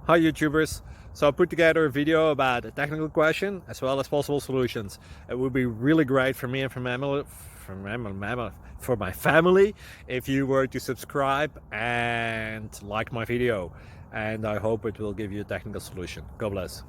Hi YouTubers! So I put together a video about a technical question as well as possible solutions. It would be really great for me and for my family if you were to subscribe and like my video, and I hope it will give you a technical solution. God bless.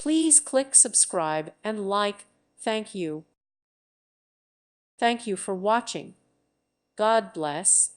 Please click subscribe and like. Thank you. Thank you for watching. God bless.